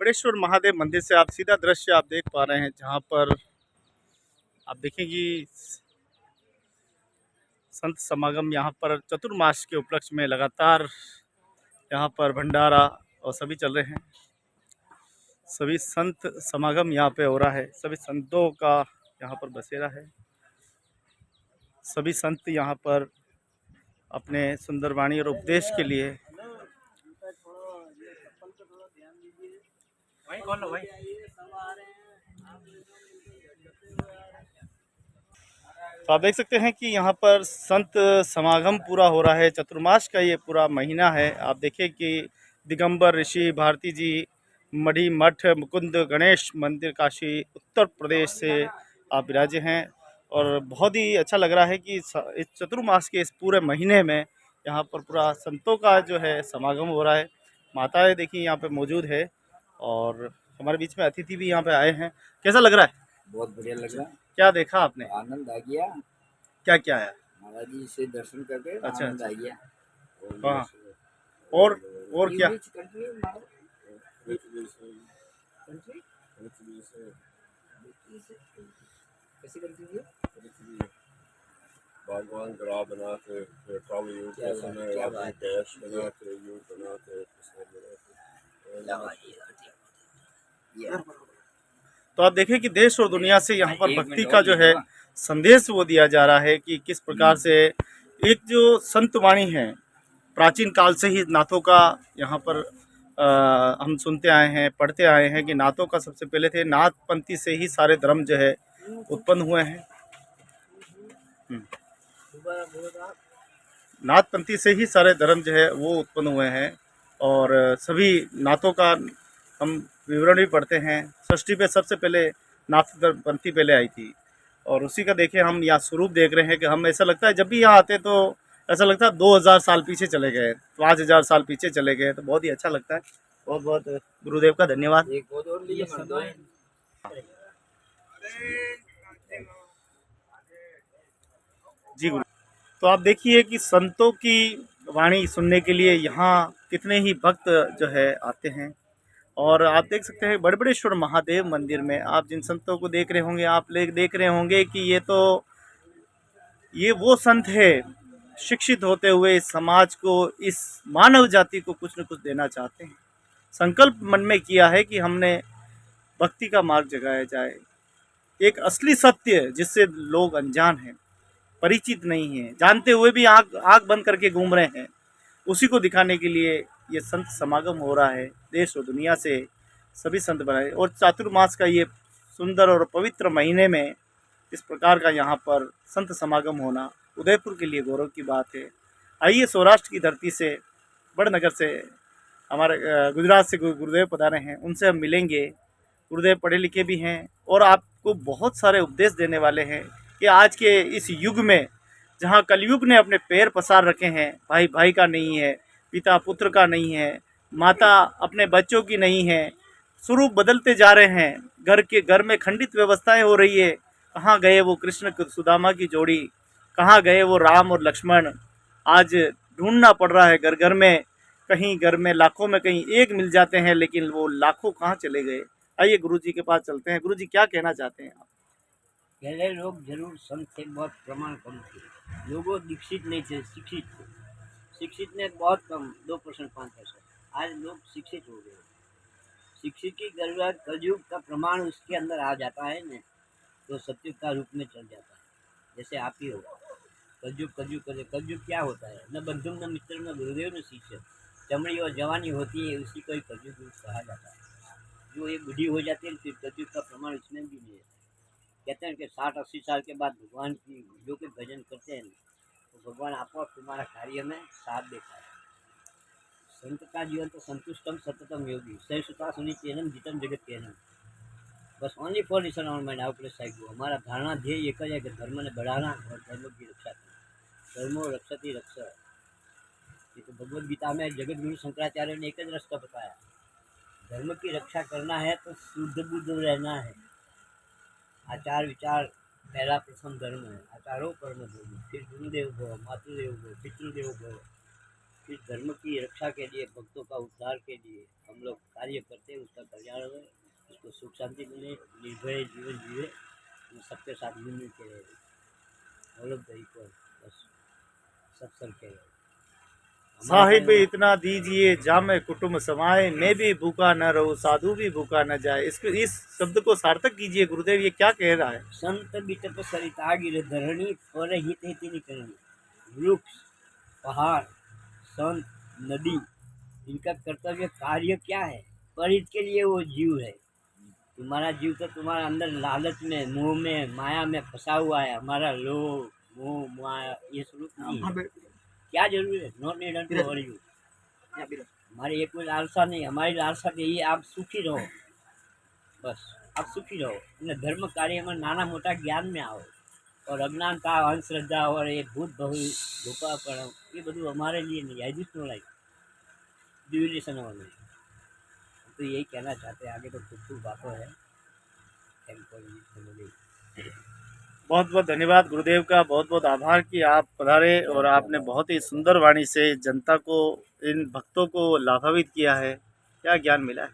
बड़बड़ेश्वर महादेव मंदिर से आप सीधा दृश्य आप देख पा रहे हैं, जहां पर आप देखेंगी संत समागम यहाँ पर चतुर्मास के उपलक्ष्य में लगातार यहाँ पर भंडारा और सभी चल रहे हैं। सभी संत समागम यहाँ पे हो रहा है, सभी संतों का यहाँ पर बसेरा है। सभी संत यहाँ पर अपने सुंदरवाणी और उपदेश के लिए तो आप देख सकते हैं कि यहाँ पर संत समागम पूरा हो रहा है। चतुर्मास का ये पूरा महीना है। आप देखिए कि दिगंबर ऋषि भारती जी मढ़ी मठ मुकुंद गणेश मंदिर काशी उत्तर प्रदेश से आप विराजे हैं और बहुत ही अच्छा लग रहा है कि इस चतुर्मास के इस पूरे महीने में यहाँ पर पूरा संतों का जो है समागम हो रहा है। माताएं देखिए यहाँ पे मौजूद है और हमारे बीच में अतिथि भी यहाँ पे आए हैं। कैसा लग रहा है? बहुत बढ़िया लग रहा है। क्या देखा आपने? आनंद आ गया। क्या क्या है? महाराज जी से दर्शन करके अच्छा, आनंद आ गया। हाँ, और क्या? भगवान ग्रह बनाते, ट्रैवल यूज बनाते, गैस बनाते, यूज बनाते, तो आप देखें कि देश और दुनिया से यहाँ पर भक्ति का जो है संदेश वो दिया जा रहा है कि किस प्रकार से एक जो संत वाणी है, प्राचीन काल से ही नाथों का यहाँ पर हम सुनते आए हैं, पढ़ते आए हैं कि नाथों का सबसे पहले थे नाथ पंथी से ही सारे धर्म जो है उत्पन्न हुए हैं। नाथ पंथी से ही सारे धर्म जो है वो उत्पन्न हुए हैं और सभी नाथों का हम विवरण भी पढ़ते हैं। सृष्टि पे सबसे पहले नाथ पंथी पहले आई थी और उसी का देखें हम यहाँ स्वरूप देख रहे हैं कि हम ऐसा लगता है जब भी यहाँ आते तो ऐसा लगता है 2000 साल पीछे चले गए, 5000 साल पीछे चले गए। तो बहुत ही अच्छा लगता है। बहुत बहुत गुरुदेव का धन्यवाद। जी गुरु। तो आप देखिए कि संतों की वाणी सुनने के लिए यहाँ कितने ही भक्त जो है आते हैं और आप देख सकते हैं बड़बड़ेश्वर महादेव मंदिर में आप जिन संतों को देख रहे होंगे, आप देख रहे होंगे कि ये वो संत है शिक्षित होते हुए इस समाज को, इस मानव जाति को कुछ न कुछ देना चाहते हैं। संकल्प मन में किया है कि हमने भक्ति का मार्ग जगाया जाए, एक असली सत्य जिससे लोग अनजान हैं, परिचित नहीं है, जानते हुए भी आँख बंद करके घूम रहे हैं, उसी को दिखाने के लिए ये संत समागम हो रहा है। देश और दुनिया से सभी संत बनाए और चातुर्मास का ये सुंदर और पवित्र महीने में इस प्रकार का यहाँ पर संत समागम होना उदयपुर के लिए गौरव की बात है। आइए सौराष्ट्र की धरती से, बड़नगर से, हमारे गुजरात से गुरुदेव पधारे हैं, उनसे हम मिलेंगे। गुरुदेव पढ़े लिखे भी हैं और आपको बहुत सारे उपदेश देने वाले हैं कि आज के इस युग में जहाँ कलयुग ने अपने पैर पसार रखे हैं, भाई भाई का नहीं है, पिता पुत्र का नहीं है, माता अपने बच्चों की नहीं है, स्वरूप बदलते जा रहे हैं, घर में खंडित व्यवस्थाएं हो रही है। कहाँ गए वो कृष्ण सुदामा की जोड़ी, कहाँ गए वो राम और लक्ष्मण? आज ढूंढना पड़ रहा है घर घर में, कहीं घर में लाखों में कहीं एक मिल जाते हैं, लेकिन वो लाखों कहाँ चले गए? आइए गुरु जी के पास चलते हैं। गुरु जी क्या कहना चाहते हैं आप? पहले लोग जरूर संत थे, बहुत प्रमाण कम थे, लोगों दीक्षित नहीं थे, शिक्षित थे। शिक्षित ने बहुत कम 2% 5%। आज लोग शिक्षित हो गए। शिक्षित की जरूरत कलयुग का प्रमाण उसके अंदर आ जाता है न, तो सत्य का रूप में चल जाता है। जैसे आप ही हो, कलयुग कलयुग करे। कलयुग क्या होता है? न बंधु न मित्र न गुरुदेव न शिष्य, चमड़ी और जवानी होती है, उसी को ही कलयुग रूप कहा जाता है। जो ये बुढ़ी हो जाती है फिर कलयुग का प्रमाण इसमें भी नहीं है। कहते हैं कि 60-80 साल के बाद भगवान की जो के भजन करते हैं तो भगवान आपको तुम्हारा कार्य में साथ देता है। संत का जीवन तो संतुष्टम सततम योगी सहिष्णुता सुनिचेनम जितम जगत केनम। बस only for listen on mind outlet side. हमारा धारणा ध्येय एक है कि धर्म ने बढ़ाना और धर्म की रक्षा करना। धर्मो रक्षति रक्षा, ये तो भगवद गीता में जगत गुरु शंकराचार्य ने एक ही रास्ता बताया। धर्म की रक्षा करना है तो शुद्ध बुद्ध रहना है। आचार विचार पहला प्रथम धर्म है। आचारो परम धर्म, फिर गुरुदेव भव, मातृदेव भव, पितृदेव भव, इस धर्म की रक्षा के लिए, भक्तों का उद्धार के लिए हम लोग कार्य करते हैं। उसका कल्याण हो, उसको सुख शांति मिले, निर्भय जीवन जीवे, हम सबके साथ मिलजुल के रहे। हम लोग गई को बस सब सर के रहे। साहिब इतना दीजिए जामे कुटुम्ब समाए, मैं भी भूखा न रहूं साधु भी भूखा न जाए। इस शब्द को सार्थक कीजिए गुरुदेव, ये क्या कह रहा है? संत बिटप सरिता गिर धरणी, पर हित हित करणी। वृक्ष, पहाड़, संत, नदी, इनका कर्तव्य कार्य क्या है? परित के लिए वो जीव है। तुम्हारा जीव तो तुम्हारा अंदर लालच में, मोह में, माया में फंसा हुआ है। हमारा लोभ, मोह, माया ये स्वरूप नहीं है। क्या जरूरी है? Not need to worry you. हमारी ये कोई लालसा नहीं, हमारी लालसा यही है, आप सुखी रहो, बस आप सुखी रहो। અને ધર્મ કાર્યમાં નાના મોટા જ્ઞાનમાં આવો, और अज्ञानता, अंधश्रद्धा और ये भूत भोपापण, ये બધું हमारे लिए नहीं। आई दिस नो लाइफ ड्यूरेशन और नहीं। तो यही कहना चाहते हैं। आगे तो खूब बातों है। बहुत बहुत धन्यवाद गुरुदेव का, बहुत बहुत आभार कि आप पधारे और आपने बहुत ही सुंदर वाणी से जनता को, इन भक्तों को लाभान्वित किया है। क्या ज्ञान मिला है।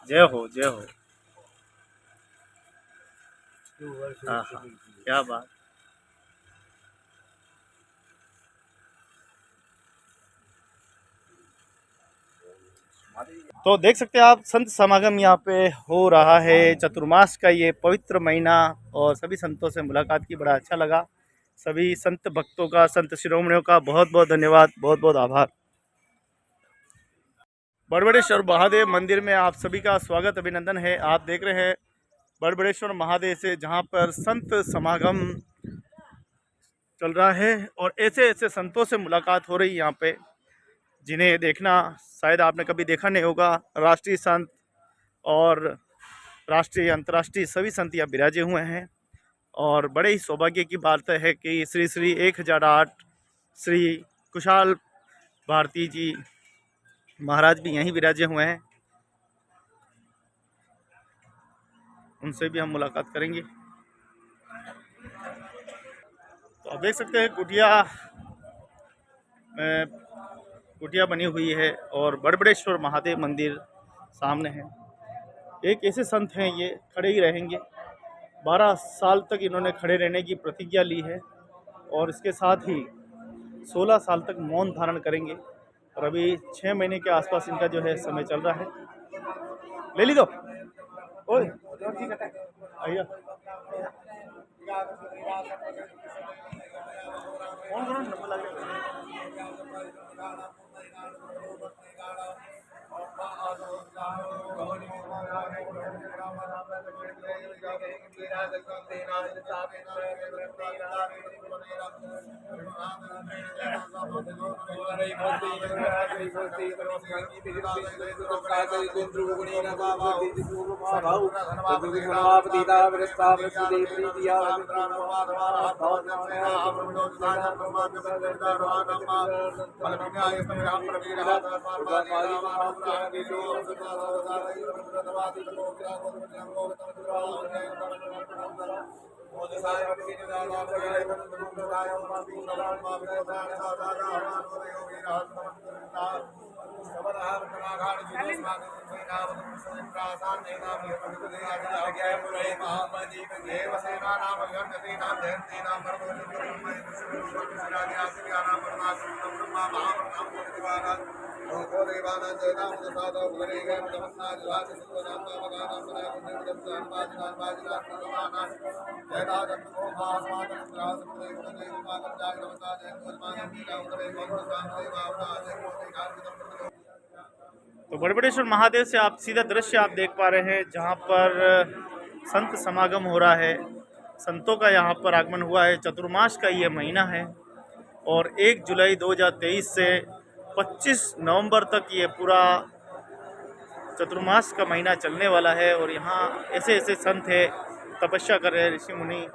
जय हो, जय हो। हाँ हाँ, क्या बात। तो देख सकते हैं आप, संत समागम यहाँ पे हो रहा है। चतुर्मास का ये पवित्र महीना, और सभी संतों से मुलाकात की बड़ा अच्छा लगा। सभी संत भक्तों का, संत शिरोमणियों का बहुत बहुत धन्यवाद, बहुत बहुत आभार। बड़बड़ेश्वर महादेव मंदिर में आप सभी का स्वागत, अभिनंदन है। आप देख रहे हैं बड़बड़ेश्वर महादेव से, जहाँ पर संत समागम चल रहा है और ऐसे ऐसे संतों से मुलाकात हो रही है यहाँ पे, जिन्हें देखना शायद आपने कभी देखा नहीं होगा। राष्ट्रीय संत और राष्ट्रीय अंतर्राष्ट्रीय सभी संत यहाँ विराजे हुए हैं, और बड़े ही सौभाग्य की बात है कि श्री श्री 1008 श्री कुशाल भारती जी महाराज भी यहीं विराजे हुए हैं। उनसे भी हम मुलाकात करेंगे। तो आप देख सकते हैं कुटिया बनी हुई है और बड़बड़ेश्वर महादेव मंदिर सामने है। एक ऐसे संत हैं, ये खड़े ही रहेंगे। 12 साल तक इन्होंने खड़े रहने की प्रतिज्ञा ली है, और इसके साथ ही 16 साल तक मौन धारण करेंगे। और अभी 6 महीने के आसपास इनका जो है समय चल रहा है। ले ली दो ओए आइए। तो बड़बड़ेश्वर महादेव से आप सीधा दृश्य आप देख पा रहे हैं, जहां पर संत समागम हो रहा है। संतों का यहां पर आगमन हुआ है। चतुर्मास का ये महीना है, और 1 जुलाई 2023 से 25 नवंबर तक ये पूरा चतुर्मास का महीना चलने वाला है। और यहाँ ऐसे ऐसे संत है, तपस्या कर रहे हैं, ऋषि मुनि।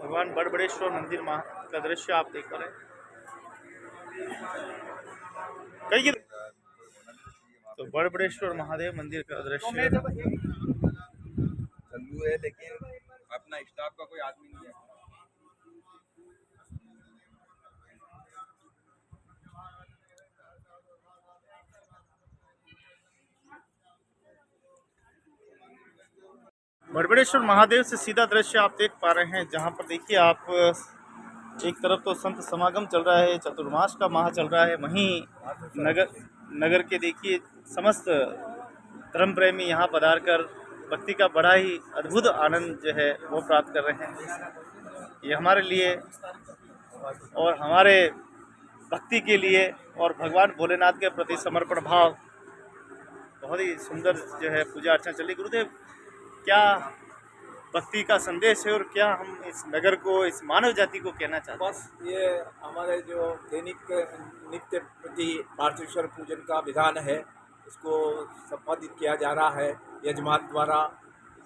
भगवान बड़बड़ेश्वर मंदिर का दृश्य आप देख पा रहे हैं। कई तो बड़बड़ेश्वर महादेव मंदिर का दृश्य। चंदू है लेकिन अपना स्टाफ का कोई आदमी नहीं है। बड़बड़ेश्वर महादेव से सीधा दृश्य आप देख पा रहे हैं, जहां पर देखिए आप एक तरफ तो संत समागम चल रहा है, चतुर्मास का माह चल रहा है, वहीं नगर के देखिए समस्त धर्म प्रेमी यहाँ पधार कर भक्ति का बड़ा ही अद्भुत आनंद जो है वो प्राप्त कर रहे हैं। ये हमारे लिए और हमारे भक्ति के लिए और भगवान भोलेनाथ के प्रति समर्पण भाव, बहुत ही सुंदर जो है पूजा अर्चना चल रही। गुरुदेव, क्या भक्ति का संदेश है और क्या हम इस नगर को, इस मानव जाति को कहना चाहते हैं? बस ये हमारे जो दैनिक नित्य प्रति पार्थेश्वर पूजन का विधान है, इसको संपादित किया जा रहा है। यजमान द्वारा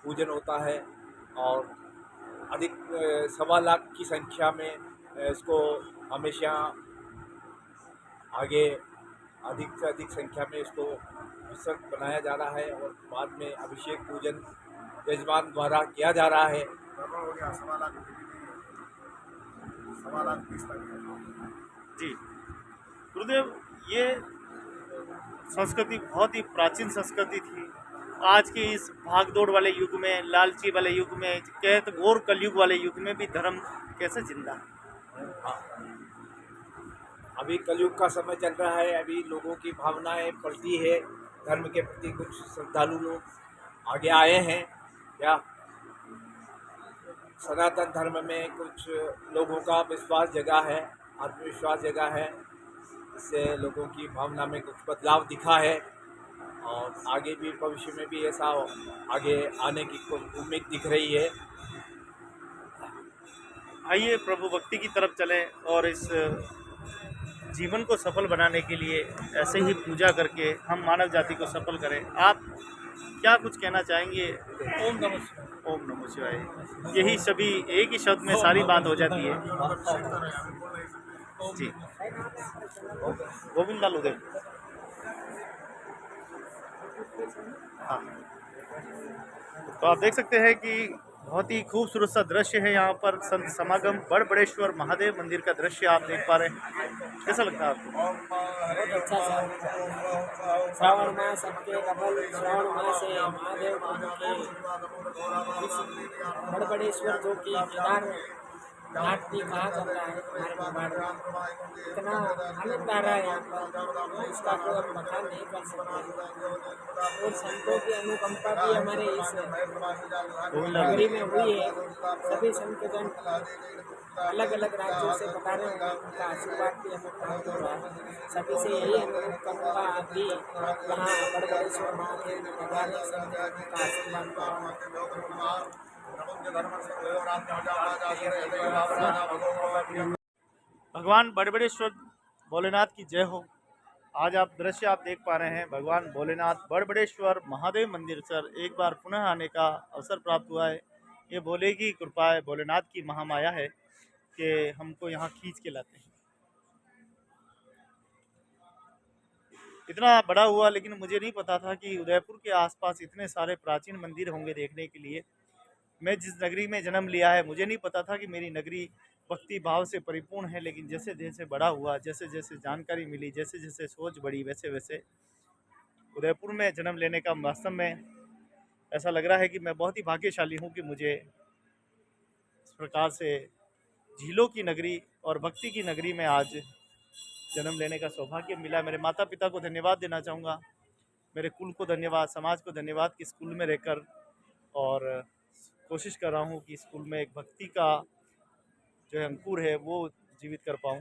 पूजन होता है और अधिक 1.25 लाख की संख्या में इसको हमेशा आगे अधिक से अधिक संख्या में इसको विसर्ग बनाया जा रहा है और बाद में अभिषेक पूजन यजमान द्वारा किया जा रहा है। जी गुरुदेव, ये संस्कृति बहुत ही प्राचीन संस्कृति थी। आज के इस भागदौड़ वाले युग में, लालची वाले युग में, कहते घोर कलयुग वाले युग में भी धर्म कैसे जिंदा है? अभी कलयुग का समय चल रहा है, अभी लोगों की भावनाएं पलटी है, धर्म के प्रति कुछ श्रद्धालु लोग आगे आए हैं। क्या सनातन धर्म में कुछ लोगों का विश्वास जगा है, आत्मविश्वास जगा है, इससे लोगों की भावना में कुछ बदलाव दिखा है और आगे भी भविष्य में भी ऐसा आगे आने की कुछ उम्मीद दिख रही है। आइए प्रभु भक्ति की तरफ चलें और इस जीवन को सफल बनाने के लिए ऐसे ही पूजा करके हम मानव जाति को सफल करें। आप क्या कुछ कहना चाहेंगे? ओम नमः शिवाय। ओम नमः शिवाय। यही सभी एक ही शब्द में सारी बात हो जाती है। जी गोविंद लाल उदय। हाँ, तो आप देख सकते हैं कि बहुत ही खूबसूरत सा दृश्य है। यहाँ पर संत समागम बड़बड़ेश्वर महादेव मंदिर का दृश्य आप देख पा रहे हैं। कैसा लगता है आपको? बहुत अच्छा श्रावण मास, सबके डबल श्रावण मास है। महादेव के बड़बड़ेश्वर जो कि केदार घाट भी कहा जाता है हमारे भगवान में, इतना आनंद आ रहा है यहाँ पर, इसका कोई हम बखान नहीं कर सकते। और संतों की अनुकंपा भी हमारे इस नगरी में हुई है। सभी संतजन अलग अलग राज्यों से पधारे हुए, उनका आशीर्वाद भी हमें प्राप्त हो रहा है। सभी से यही अनुकंपा भी यहाँ बड़बड़ेश्वर महादेव में पधारे संतों का आशीर्वाद प्राप्त। भगवान बड़बड़ेश्वर भोलेनाथ की जय हो। आज आप दृश्य आप देख पा रहे हैं, भगवान भोलेनाथ बड़बड़ेश्वर महादेव मंदिर सर एक बार पुनः आने का अवसर प्राप्त हुआ है। ये भोले की कृपा है, भोलेनाथ की महामाया है कि हमको यहाँ खींच के लाते हैं। इतना बड़ा हुआ, लेकिन मुझे नहीं पता था कि उदयपुर के आसपास इतने सारे प्राचीन मंदिर होंगे देखने के लिए। मैं जिस नगरी में जन्म लिया है, मुझे नहीं पता था कि मेरी नगरी भक्ति भाव से परिपूर्ण है। लेकिन जैसे जैसे बड़ा हुआ, जैसे जैसे जानकारी मिली, जैसे जैसे सोच बढ़ी, वैसे वैसे उदयपुर में जन्म लेने का वास्तव में ऐसा लग रहा है कि मैं बहुत ही भाग्यशाली हूँ कि मुझे इस प्रकार से झीलों की नगरी और भक्ति की नगरी में आज जन्म लेने का सौभाग्य मिला। मेरे माता पिता को धन्यवाद देना चाहूँगा, मेरे कुल को धन्यवाद, समाज को धन्यवाद कि स्कूल में रहकर और कोशिश कर रहा हूँ कि स्कूल में एक भक्ति का जो है अंकुर है वो जीवित कर पाऊँ,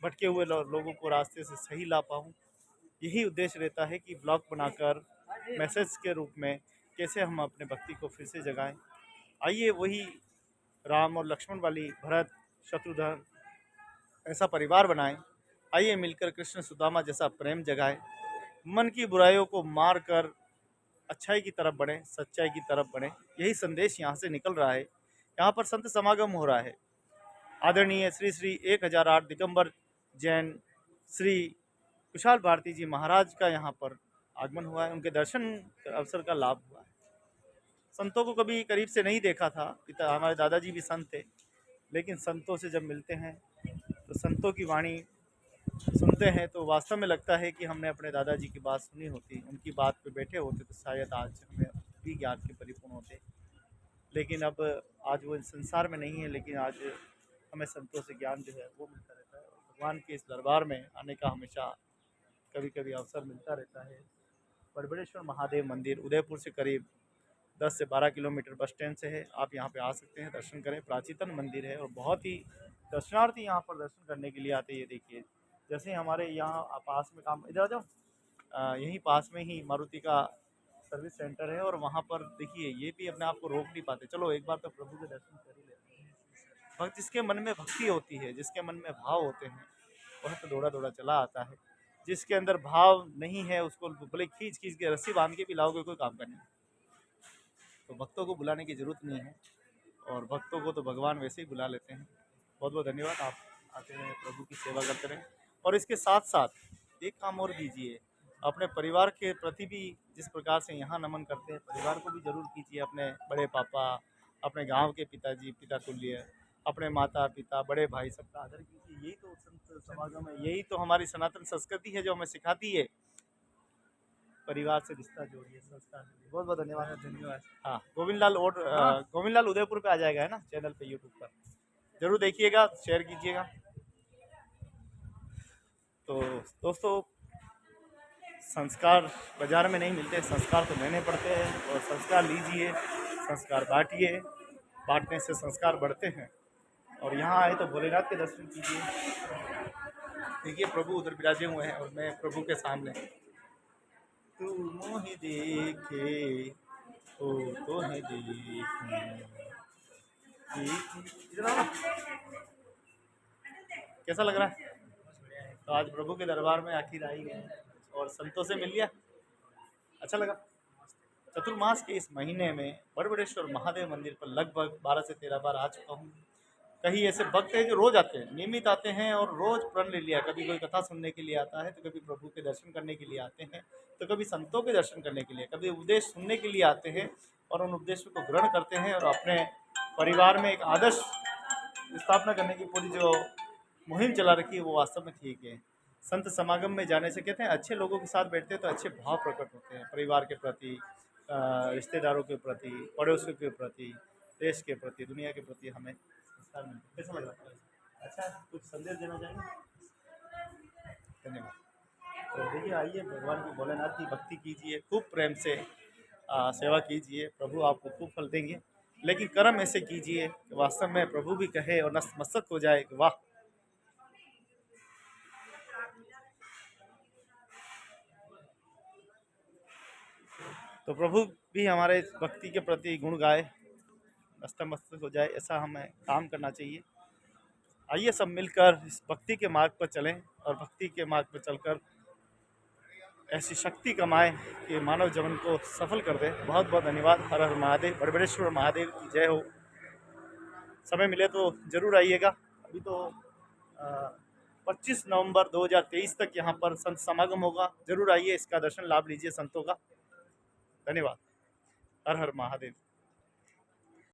भटके हुए लोगों को रास्ते से सही ला पाऊँ। यही उद्देश्य रहता है कि ब्लॉग बनाकर मैसेज के रूप में कैसे हम अपने भक्ति को फिर से जगाएं। आइए वही राम और लक्ष्मण वाली, भरत शत्रुघ्न ऐसा परिवार बनाएं। आइए मिलकर कृष्ण सुदामा जैसा प्रेम जगाएं। मन की बुराइयों को मार कर अच्छाई की तरफ बढ़ें, सच्चाई की तरफ बढ़ें। यही संदेश यहाँ से निकल रहा है। यहाँ पर संत समागम हो रहा है। आदरणीय श्री श्री 1008 दिगंबर जैन श्री कुशाल भारती जी महाराज का यहाँ पर आगमन हुआ है, उनके दर्शन अवसर का लाभ हुआ है। संतों को कभी करीब से नहीं देखा था, पिता हमारे दादाजी भी संत थे, लेकिन संतों से जब मिलते हैं तो संतों की वाणी सुनते हैं तो वास्तव में लगता है कि हमने अपने दादाजी की बात सुनी होती, उनकी बात पे बैठे होते तो शायद आज हमें भी ज्ञान के परिपूर्ण होते। लेकिन अब आज वो इस संसार में नहीं है, लेकिन आज हमें संतों से ज्ञान जो है वो मिलता रहता है। और भगवान के इस दरबार में आने का हमेशा कभी कभी अवसर मिलता रहता है। बड़बड़ेश्वर महादेव मंदिर उदयपुर से करीब 10 से 12 किलोमीटर बस स्टैंड से है। आप यहाँ पे आ सकते हैं, दर्शन करें। प्राचीनतम मंदिर है और बहुत ही दर्शनार्थी यहाँ पर दर्शन करने के लिए आते हैं। ये देखिए, जैसे हमारे यहाँ पास में काम, इधर आ जाओ, यहीं पास में ही मारुति का सर्विस सेंटर है और वहाँ पर देखिए ये भी अपने आप को रोक नहीं पाते। चलो एक बार तो प्रभु के दर्शन कर ही लेते हैं। भक्त जिसके मन में भक्ति होती है, जिसके मन में भाव होते हैं, वह तो दौड़ा दौड़ा चला आता है। जिसके अंदर भाव नहीं है उसको भले खींच खींच के रस्सी बांध के भी लाओगे कोई काम का नहीं। तो भक्तों को बुलाने की ज़रूरत नहीं है और भक्तों को तो भगवान वैसे ही बुला लेते हैं। बहुत बहुत धन्यवाद। आप आते रहें, प्रभु की सेवा करते रहें और इसके साथ साथ एक काम और कीजिए, अपने परिवार के प्रति भी जिस प्रकार से यहाँ नमन करते हैं, परिवार को भी जरूर कीजिए। अपने बड़े पापा, अपने गांव के पिताजी, पिता तुल्य, अपने माता पिता, बड़े भाई, सबका आदर कीजिए। यही तो संत समागम है, यही तो हमारी सनातन संस्कृति है जो हमें सिखाती है। परिवार से रिश्ता जोड़िए, संस्कार जोड़िए। बहुत बहुत धन्यवाद। धन्यवाद। हाँ, गोविंद लाल उदयपुर पे आ जाएगा, है ना, चैनल पे, यूट्यूब पर जरूर देखिएगा, शेयर कीजिएगा। तो दोस्तों, संस्कार बाजार में नहीं मिलते, संस्कार तो लेने पड़ते हैं और संस्कार लीजिए, संस्कार बांटिए, बांटने से संस्कार बढ़ते हैं। और यहाँ आए तो भोलेनाथ के दर्शन कीजिए। देखिए प्रभु उधर विराजे हुए हैं और मैं प्रभु के सामने। तू मोहि देखे तो है कैसा लग रहा है? तो आज प्रभु के दरबार में आखिर आई गए और संतों से मिल लिया, अच्छा लगा। चतुर्मास के इस महीने में बड़बड़ेश्वर महादेव मंदिर पर लगभग 12 से 13 बार आ चुका हूँ। कहीं ऐसे भक्त हैं जो रोज आते हैं, नियमित आते हैं और रोज प्रण ले लिया। कभी कोई कथा सुनने के लिए आता है, तो कभी प्रभु के दर्शन करने के लिए आते हैं, तो कभी संतों के दर्शन करने के लिए, कभी उपदेश सुनने के लिए आते हैं और उन उपदेशों को ग्रहण करते हैं और अपने परिवार में एक आदर्श स्थापना करने की पूरी जो मुहिम चला रखी है वो वास्तव में ठीक है। संत समागम में जाने से कहते हैं अच्छे लोगों के साथ बैठते हैं तो अच्छे भाव प्रकट होते हैं, परिवार के प्रति, रिश्तेदारों के प्रति, पड़ोसियों के प्रति, देश के प्रति, दुनिया के प्रति हमें संस्कार मिलते हैं। कैसा लग रहा है? अच्छा, कुछ संदेश देना चाहेंगे? धन्यवाद। तो देखिए, आइए भगवान की, भोलेनाथ की भक्ति कीजिए, खूब प्रेम से सेवा कीजिए, प्रभु आपको खूब फल देंगे। लेकिन कर्म ऐसे कीजिए कि वास्तव में प्रभु भी कहे और नतमस्तक हो जाए कि वाह। तो प्रभु भी हमारे भक्ति के प्रति गुण गाए, नतमस्तक हो जाए, ऐसा हमें काम करना चाहिए। आइए सब मिलकर इस भक्ति के मार्ग पर चलें और भक्ति के मार्ग पर चलकर ऐसी शक्ति कमाएं कि मानव जीवन को सफल कर दे। बहुत बहुत धन्यवाद। हर हर महादेव। बड़बड़ेश्वर महादेव की जय हो। समय मिले तो ज़रूर आइएगा। अभी तो 25 नवंबर 2023 तक यहाँ पर संत समागम होगा, ज़रूर आइए, इसका दर्शन लाभ लीजिए संतों का। धन्यवाद। हर हर महादेव।